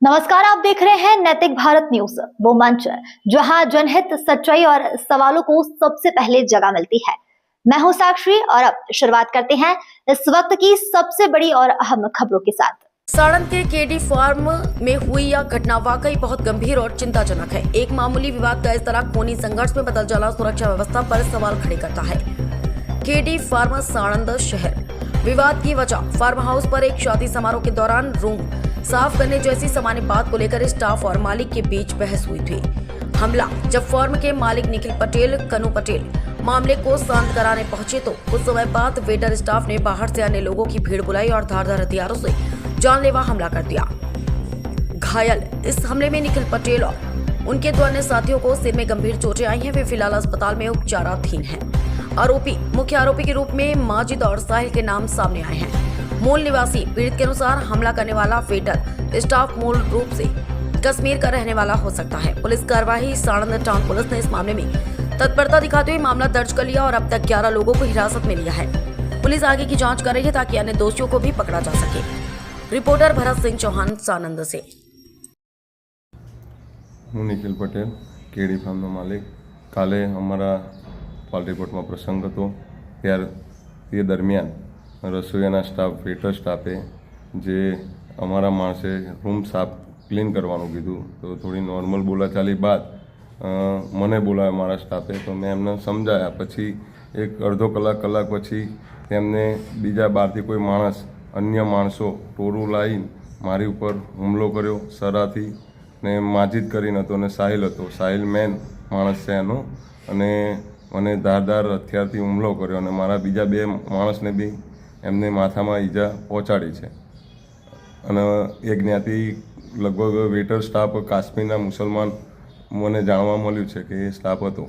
नमस्कार, आप देख रहे हैं नैतिक भारत न्यूज, वो मंच जहां जनहित, सच्चाई और सवालों को सबसे पहले जगह मिलती है। मैं हूं साक्षी और अब शुरुआत करते हैं इस वक्त की सबसे बड़ी और अहम खबरों के साथ। सारण के केडी फार्म में हुई यह घटना वाकई बहुत गंभीर और चिंताजनक है। एक मामूली विवाद का इस तरह खूनी संघर्ष में बदल जाना सुरक्षा व्यवस्था पर सवाल खड़े करता है। केडी फार्म साणंद शहर विवाद की वजह फार्म हाउस पर एक शादी समारोह के दौरान रूम साफ करने जैसी सामान्य बात को लेकर स्टाफ और मालिक के बीच बहस हुई थी। हमला जब फार्म के मालिक निखिल पटेल कनु पटेल मामले को शांत कराने पहुंचे तो कुछ समय बाद वेटर स्टाफ ने बाहर से आने लोगों की भीड़ बुलाई और धारदार हथियारों से जानलेवा हमला कर दिया। घायल इस हमले में निखिल पटेल और उनके दो अन्य साथियों को सिर में गंभीर चोटें आई हैं। वे फिलहाल अस्पताल में उपचाराधीन हैं। मुख्य आरोपी के रूप में माजिद और साहिल के नाम सामने आए हैं। मूल निवासी पीड़ित के अनुसार हमला करने वाला वेटर स्टाफ मूल रूप से कश्मीर का रहने वाला हो सकता है। पुलिस कार्रवाई साणंद टाउन पुलिस ने इस मामले में तत्परता दिखाते हुए मामला दर्ज कर लिया और अब तक 11 लोगों को हिरासत में लिया है। पुलिस आगे की जांच कर रही है ताकि अन्य दोषियों को भी पकड़ा जा सके। रिपोर्टर भरत सिंह चौहान सानंद से। हूँ निखिल पटेल, केडी फार्मનો માલિક। કાલે અમારા ફોલ રિપોર્ટમાં પ્રસંગ હતો ત્યારે તે દરમિયાન રસોઈયાના સ્ટાફ, વેટર સ્ટાફે જે અમારા માણસે રૂમ સાફ ક્લીન કરવાનું કીધું તો થોડી નોર્મલ બોલાચાલી બાદ મને બોલાવ્યા મારા સ્ટાફે, તો મેં એમને સમજાયા। પછી એક અડધો કલાક પછી તેમને બીજા બહારથી કોઈ માણસ, અન્ય માણસો ટોરું લાવીને મારી ઉપર હુમલો કર્યો સરાથી ને માજીદ કરીને હતો અને સાહિલ હતો। સાહિલ મેન માણસ છે એનો, અને મને ધારદાર હથિયારથી હુમલો કર્યો અને મારા બીજા બે માણસને બી એમને માથામાં ઈજા પહોંચાડી છે। અને એ જ્ઞાતિ લગભગ વેટર સ્ટાફ કાશ્મીરના મુસલમાન મને જાણવા મળ્યું છે કે એ સ્ટાફ હતો।